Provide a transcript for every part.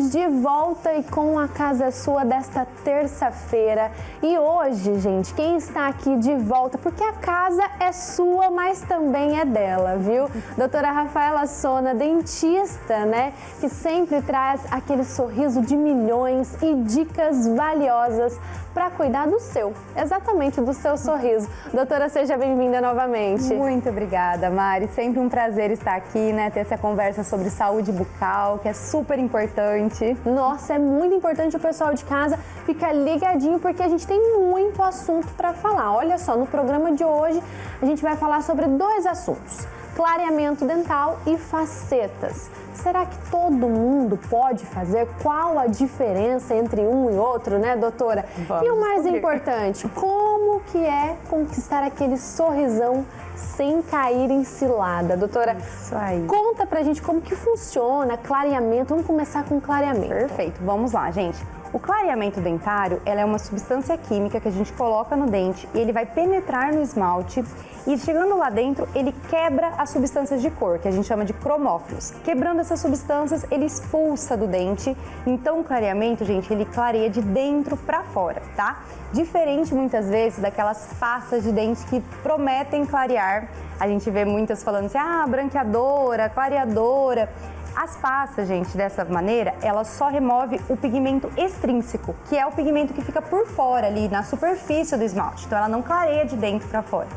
Estamos de volta e com a Casa Sua desta terça-feira. E hoje, gente, quem está aqui de volta, porque a casa é sua, mas também é dela, viu? Doutora Rafaela Sona, dentista, né? Que sempre traz aquele sorriso de milhões e dicas valiosas para cuidar do seu, exatamente do seu sorriso. Doutora, seja bem-vinda novamente. Muito obrigada, Mari. Sempre um prazer estar aqui, né? Ter essa conversa sobre saúde bucal, que é super importante. Nossa, é muito importante o pessoal de casa ficar ligadinho, porque a gente tem muito assunto para falar. Olha só, no programa de hoje a gente vai falar sobre dois assuntos: clareamento dental e facetas. Será que todo mundo pode fazer? Qual a diferença entre um e outro, né, doutora? Vamos e o mais descobrir. importante, como que é conquistar aquele sorrisão sem cair em cilada? Doutora, Isso aí. conta pra gente como que funciona clareamento. Vamos começar com clareamento. Perfeito, vamos lá, gente. O clareamento dentário, ela é uma substância química que a gente coloca no dente e ele vai penetrar no esmalte e chegando lá dentro, ele quebra as substâncias de cor, que a gente chama de cromófilos. Quebrando essas substâncias, ele expulsa do dente. Então, o clareamento, gente, ele clareia de dentro para fora, tá? Diferente, muitas vezes, daquelas pastas de dente que prometem clarear. A gente vê muitas falando assim, branqueadora, clareadora. As pastas, gente, dessa maneira, ela só remove o pigmento extrínseco, que é o pigmento que fica por fora ali, na superfície do esmalte. Então, ela não clareia de dentro para fora.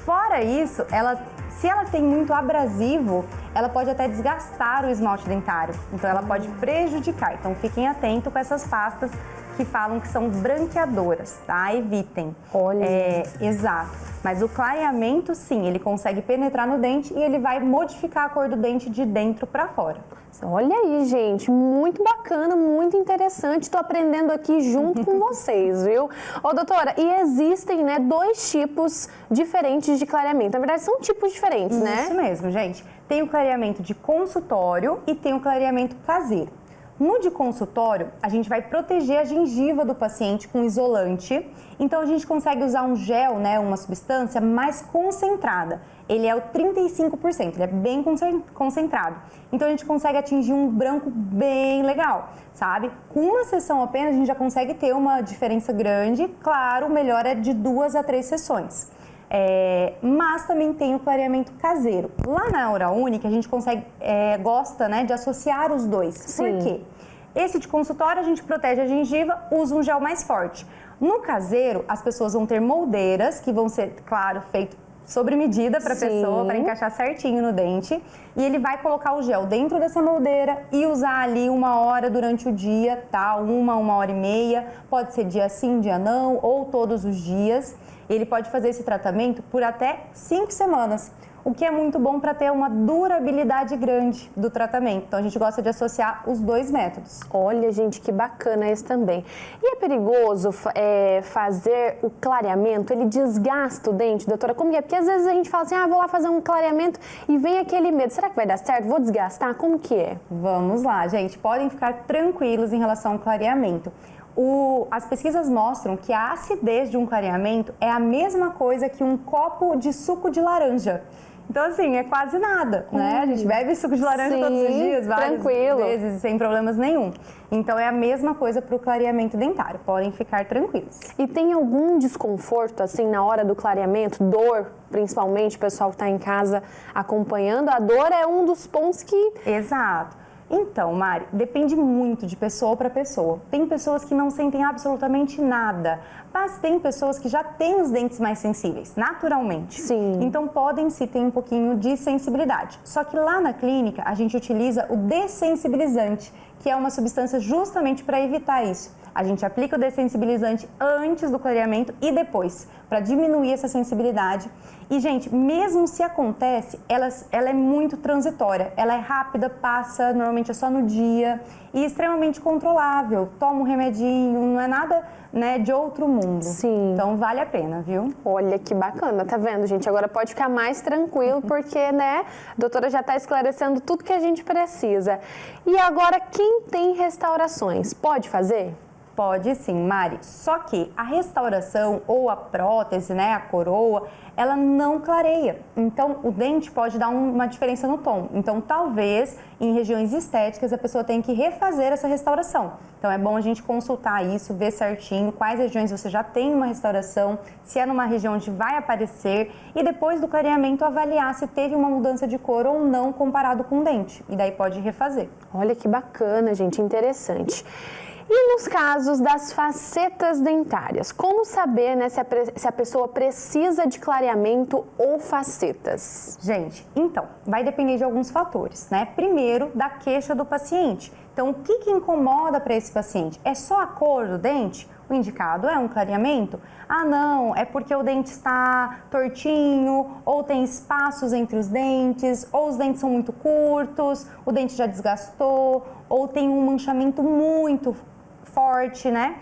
Fora isso, se ela tem muito abrasivo, ela pode até desgastar o esmalte dentário. Então, ela pode prejudicar. Então, fiquem atentos com essas pastas que falam que são branqueadoras, tá? Evitem. Olha. Exato. Mas o clareamento, sim, ele consegue penetrar no dente e ele vai modificar a cor do dente de dentro para fora. Olha aí, gente, muito bacana, muito interessante. Estou aprendendo aqui junto com vocês, viu? Ô, doutora, e existem, né, dois tipos diferentes de clareamento. Na verdade, são tipos diferentes, né? Isso mesmo, gente. Tem o clareamento de consultório e tem o clareamento caseiro. No de consultório, a gente vai proteger a gengiva do paciente com isolante. Então, a gente consegue usar um gel, né, uma substância mais concentrada. Ele é o 35%, ele é bem concentrado. Então, a gente consegue atingir um branco bem legal, sabe? Com uma sessão apenas, a gente já consegue ter uma diferença grande. Claro, o melhor é de 2 a 3 sessões. Mas também tem o clareamento caseiro. Lá na Oral Unique a gente gosta, né, de associar os dois. Sim. Por quê? Esse de consultório a gente protege a gengiva, usa um gel mais forte. No caseiro, as pessoas vão ter moldeiras que vão ser, claro, feito sobre medida para a pessoa, para encaixar certinho no dente. E ele vai colocar o gel dentro dessa moldeira e usar ali 1 hora durante o dia, tá? 1 hora e meia. Pode ser dia sim, dia não, ou todos os dias. Ele pode fazer esse tratamento por até 5 semanas, o que é muito bom para ter uma durabilidade grande do tratamento. Então, a gente gosta de associar os dois métodos. Olha, gente, que bacana esse também. E é perigoso fazer o clareamento? Ele desgasta o dente, doutora? Como que é? Porque às vezes a gente fala assim, vou lá fazer um clareamento e vem aquele medo. Será que vai dar certo? Vou desgastar? Como que é? Vamos lá, gente. Podem ficar tranquilos em relação ao clareamento. As pesquisas mostram que a acidez de um clareamento é a mesma coisa que um copo de suco de laranja. Então, assim, é quase nada, né? A gente bebe suco de laranja todos os dias, várias vezes, sem problemas nenhum. Então, é a mesma coisa para o clareamento dentário. Podem ficar tranquilos. E tem algum desconforto, assim, na hora do clareamento? Dor, principalmente, o pessoal que está em casa acompanhando. A dor é um dos pontos que... Exato. Então, Mari, depende muito de pessoa para pessoa. Tem pessoas que não sentem absolutamente nada, mas tem pessoas que já têm os dentes mais sensíveis, naturalmente. Sim. Então, podem sim ter um pouquinho de sensibilidade. Só que lá na clínica, a gente utiliza o dessensibilizante, que é uma substância justamente para evitar isso. A gente aplica o dessensibilizante antes do clareamento e depois, para diminuir essa sensibilidade. E, gente, mesmo se acontece, ela é muito transitória. Ela é rápida, passa, normalmente é só no dia e extremamente controlável. Toma um remedinho, não é nada, né, de outro mundo. Sim. Então, vale a pena, viu? Olha que bacana, tá vendo, gente? Agora pode ficar mais tranquilo, porque, né, a doutora já tá esclarecendo tudo que a gente precisa. E agora, quem tem restaurações, pode fazer? Pode sim, Mari. Só que a restauração ou a prótese, né, a coroa, ela não clareia. Então, o dente pode dar uma diferença no tom. Então, talvez, em regiões estéticas, a pessoa tenha que refazer essa restauração. Então, é bom a gente consultar isso, ver certinho quais regiões você já tem uma restauração, se é numa região onde vai aparecer, e depois do clareamento avaliar se teve uma mudança de cor ou não comparado com o dente. E daí pode refazer. Olha que bacana, gente, interessante. E nos casos das facetas dentárias, como saber, né, se a pessoa precisa de clareamento ou facetas? Gente, então, vai depender de alguns fatores, né? Primeiro, da queixa do paciente. Então, o que incomoda para esse paciente? É só a cor do dente? O indicado é um clareamento? Ah, não, é porque o dente está tortinho, ou tem espaços entre os dentes, ou os dentes são muito curtos, o dente já desgastou, ou tem um manchamento muito forte, né?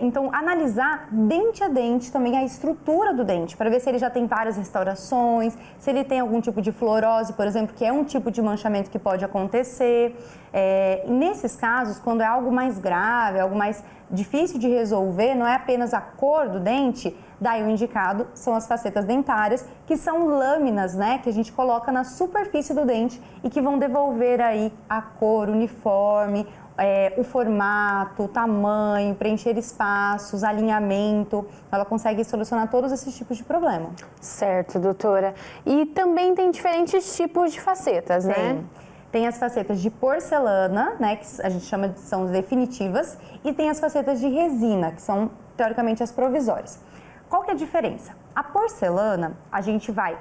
Então, analisar dente a dente também a estrutura do dente, para ver se ele já tem várias restaurações, se ele tem algum tipo de fluorose, por exemplo, que é um tipo de manchamento que pode acontecer. Nesses casos, quando é algo mais grave, algo mais difícil de resolver, não é apenas a cor do dente, daí o indicado são as facetas dentárias, que são lâminas, né, que a gente coloca na superfície do dente e que vão devolver aí a cor uniforme, o formato, o tamanho, preencher espaços, alinhamento. Ela consegue solucionar todos esses tipos de problema. Certo, doutora. E também tem diferentes tipos de facetas, né? Tem as facetas de porcelana, né, que a gente chama de são definitivas, e tem as facetas de resina, que são teoricamente as provisórias. Qual que é a diferença? A porcelana, a gente vai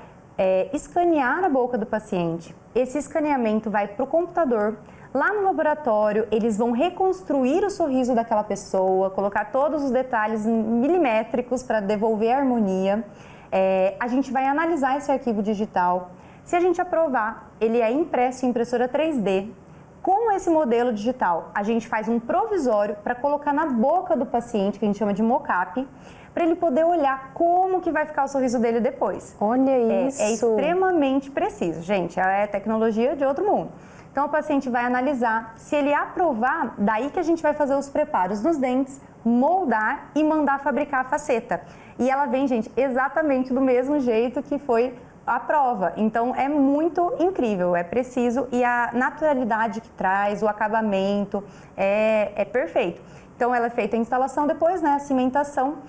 escanear a boca do paciente, esse escaneamento vai para o computador. Lá no laboratório, eles vão reconstruir o sorriso daquela pessoa, colocar todos os detalhes milimétricos para devolver a harmonia. A gente vai analisar esse arquivo digital. Se a gente aprovar, ele é impresso em impressora 3D. Com esse modelo digital, a gente faz um provisório para colocar na boca do paciente, que a gente chama de mock-up, para ele poder olhar como que vai ficar o sorriso dele depois. Olha isso! É extremamente preciso, gente. É tecnologia de outro mundo. Então, o paciente vai analisar, se ele aprovar, daí que a gente vai fazer os preparos nos dentes, moldar e mandar fabricar a faceta. E ela vem, gente, exatamente do mesmo jeito que foi a prova. Então, é muito incrível, é preciso e a naturalidade que traz, o acabamento, é perfeito. Então, ela é feita a instalação, depois, né, a cimentação.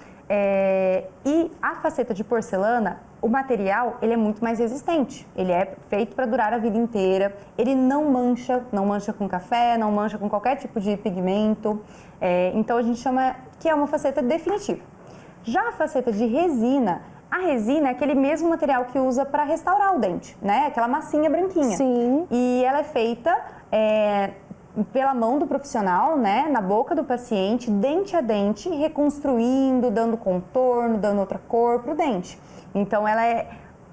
E a faceta de porcelana, o material, ele é muito mais resistente. Ele é feito para durar a vida inteira. Ele não mancha com café, não mancha com qualquer tipo de pigmento. Então, a gente chama que é uma faceta definitiva. Já a faceta de resina, a resina é aquele mesmo material que usa para restaurar o dente, né? Aquela massinha branquinha. Sim. E ela é feita pela mão do profissional, né, na boca do paciente, dente a dente, reconstruindo, dando contorno, dando outra cor pro dente. Então,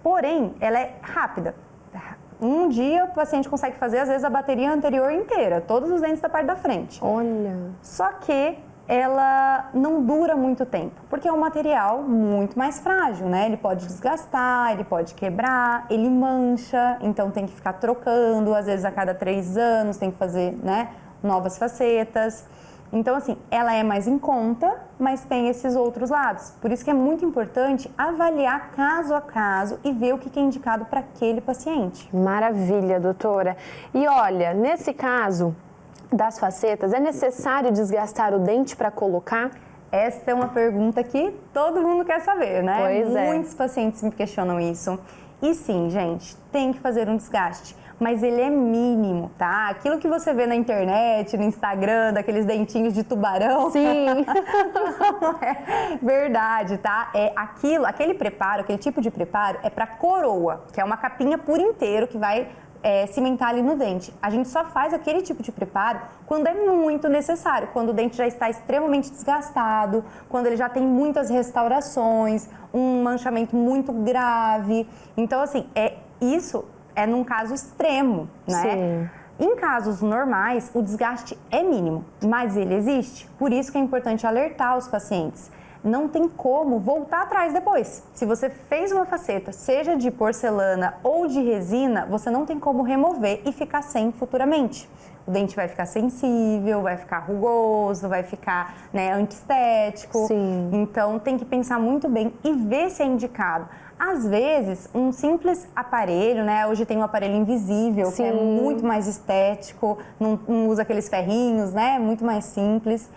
porém, ela é rápida. Um dia o paciente consegue fazer, às vezes, a bateria anterior inteira, todos os dentes da parte da frente. Olha! Só que ela não dura muito tempo, porque é um material muito mais frágil, né? Ele pode desgastar, ele pode quebrar, ele mancha, então tem que ficar trocando, às vezes a cada 3 anos tem que fazer, né, novas facetas. Então, assim, ela é mais em conta, mas tem esses outros lados. Por isso que é muito importante avaliar caso a caso e ver o que é indicado para aquele paciente. Maravilha, doutora. E olha, nesse caso das facetas, é necessário desgastar o dente para colocar? Essa é uma pergunta que todo mundo quer saber, né? Pois é. Muitos pacientes me questionam isso. E sim, gente, tem que fazer um desgaste, mas ele é mínimo, tá? Aquilo que você vê na internet, no Instagram, daqueles dentinhos de tubarão. Sim. Não é verdade, tá? Aquele preparo, aquele tipo de preparo é para coroa, que é uma capinha por inteiro que vai cimentar ali no dente. A gente só faz aquele tipo de preparo quando é muito necessário, quando o dente já está extremamente desgastado, quando ele já tem muitas restaurações, um manchamento muito grave. Então, assim, isso é num caso extremo, né? Sim. Em casos normais, o desgaste é mínimo, mas ele existe. Por isso que é importante alertar os pacientes. Não tem como voltar atrás depois. Se você fez uma faceta, seja de porcelana ou de resina, você não tem como remover e ficar sem futuramente. o dente vai ficar sensível, vai ficar rugoso, vai ficar, né, antiestético. Sim. Então tem que pensar muito bem e ver se é indicado. Às vezes, um simples aparelho, né? Hoje tem um aparelho invisível, que é muito mais estético, não usa aqueles ferrinhos, né? Muito mais simples.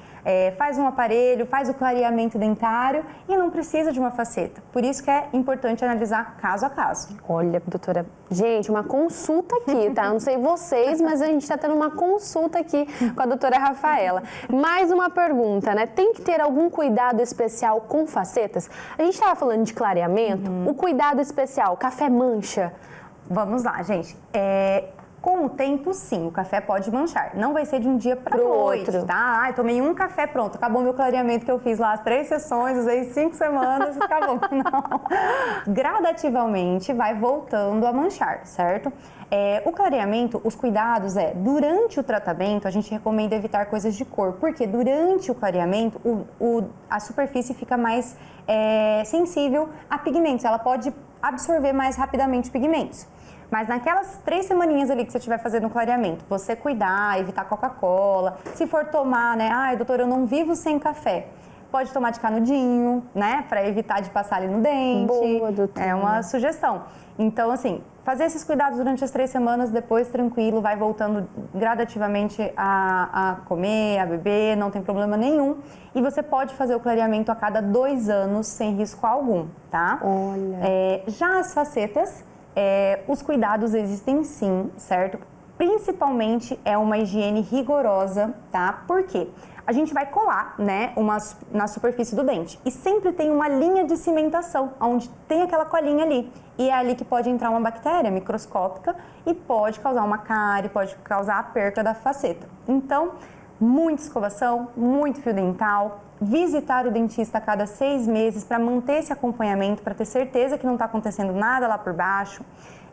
Faz um aparelho, faz o clareamento dentário e não precisa de uma faceta. Por isso que é importante analisar caso a caso. Olha, doutora, gente, uma consulta aqui, tá? Não sei vocês, mas a gente está tendo uma consulta aqui com a doutora Rafaela. Mais uma pergunta, né? Tem que ter algum cuidado especial com facetas? A gente estava falando de clareamento, o cuidado especial, café mancha? Vamos lá, gente. Com o tempo, sim, o café pode manchar. Não vai ser de um dia para o outro, tá? Ai, tomei um café, pronto, acabou meu clareamento que eu fiz lá, as 3 sessões, usei 5 semanas, acabou. Não. Gradativamente vai voltando a manchar, certo? O clareamento, os cuidados durante o tratamento, a gente recomenda evitar coisas de cor, porque durante o clareamento, a superfície fica mais sensível a pigmentos, ela pode absorver mais rapidamente pigmentos. Mas naquelas 3 semaninhas ali que você estiver fazendo o clareamento, você cuidar, evitar Coca-Cola. Se for tomar, né? Ai, doutora, eu não vivo sem café. Pode tomar de canudinho, né? Para evitar de passar ali no dente. Boa, doutora. É uma sugestão. Então, assim, fazer esses cuidados durante as 3 semanas, depois tranquilo, vai voltando gradativamente a comer, a beber, não tem problema nenhum. E você pode fazer o clareamento a cada 2 anos sem risco algum, tá? Olha. Já as facetas, os cuidados existem sim, certo? Principalmente é uma higiene rigorosa, tá? Por quê? A gente vai colar, né, na superfície do dente e sempre tem uma linha de cimentação, onde tem aquela colinha ali. E é ali que pode entrar uma bactéria microscópica e pode causar uma cárie, pode causar a perca da faceta. Então, muita escovação, muito fio dental, visitar o dentista a cada 6 meses para manter esse acompanhamento, para ter certeza que não está acontecendo nada lá por baixo.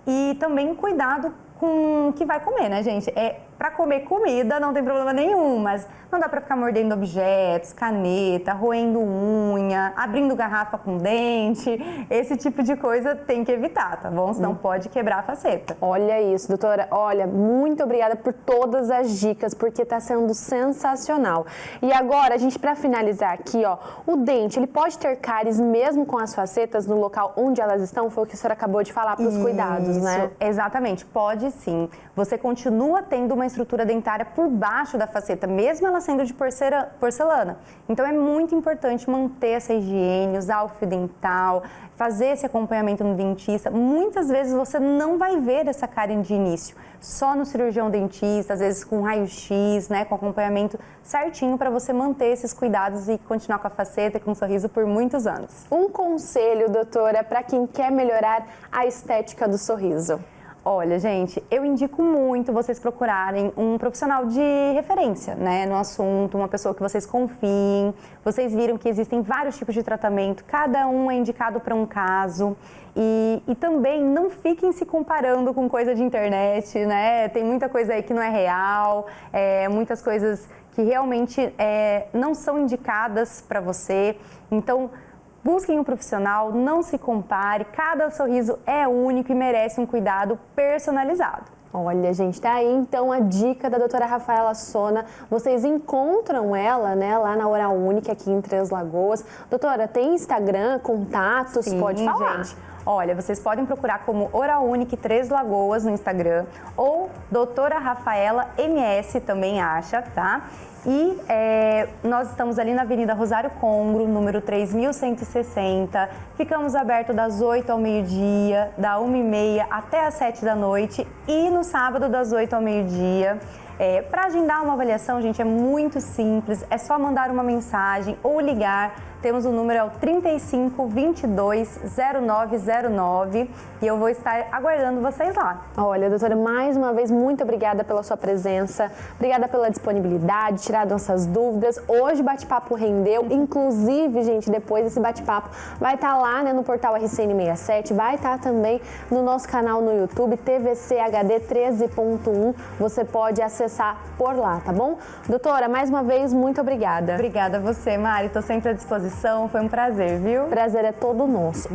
E também cuidado com o que vai comer, né, gente? Para comer comida não tem problema nenhum, mas não dá para ficar mordendo objetos, caneta, roendo unha, abrindo garrafa com dente. Esse tipo de coisa tem que evitar, tá bom? Senão pode quebrar a faceta. Olha isso, doutora. Olha, muito obrigada por todas as dicas, porque tá sendo sensacional. E agora, a gente, para finalizar aqui, ó, o dente, ele pode ter cáries mesmo com as facetas no local onde elas estão? Foi o que a senhora acabou de falar para os cuidados, né? Exatamente, pode sim. Você continua tendo uma estrutura dentária por baixo da faceta, mesmo ela sendo de porcelana. Então é muito importante manter essa higiene, usar o fio dental, fazer esse acompanhamento no dentista. Muitas vezes você não vai ver essa cárie de início, só no cirurgião dentista, às vezes com raio-x, né, com acompanhamento certinho para você manter esses cuidados e continuar com a faceta e com um sorriso por muitos anos. Um conselho, doutora, para quem quer melhorar a estética do sorriso. Olha, gente, eu indico muito vocês procurarem um profissional de referência, né, no assunto, uma pessoa que vocês confiem. Vocês viram que existem vários tipos de tratamento, cada um é indicado para um caso. E também não fiquem se comparando com coisa de internet, né? Tem muita coisa aí que não é real, muitas coisas que realmente não são indicadas para você. Então, busquem um profissional, não se compare, cada sorriso é único e merece um cuidado personalizado. Olha, gente, tá aí então a dica da doutora Rafaela Sona. Vocês encontram ela, né, lá na Oral Unique, aqui em Três Lagoas. Doutora, tem Instagram, contatos? Sim, pode falar. Gente. Olha, vocês podem procurar como Oral Unique Três Lagoas no Instagram ou doutora Rafaela MS também acha, tá? E nós estamos ali na Avenida Rosário Congro, número 3160. Ficamos abertos das 8 ao meio-dia, da 1h30 até as 7 da noite e no sábado das 8 ao meio-dia. Para agendar uma avaliação, gente, é muito simples, é só mandar uma mensagem ou ligar. Temos o número 35 22 0909 e eu vou estar aguardando vocês lá. Olha, doutora, mais uma vez, muito obrigada pela sua presença, obrigada pela disponibilidade, tirar nossas dúvidas. Hoje o bate-papo rendeu, inclusive, gente, depois esse bate-papo vai estar lá, né, no portal RCN67, vai estar também no nosso canal no YouTube, TVC HD 13.1, você pode acessar por lá, tá bom? Doutora, mais uma vez, muito obrigada. Obrigada a você, Mari, estou sempre à disposição, foi um prazer, viu? Prazer é todo nosso.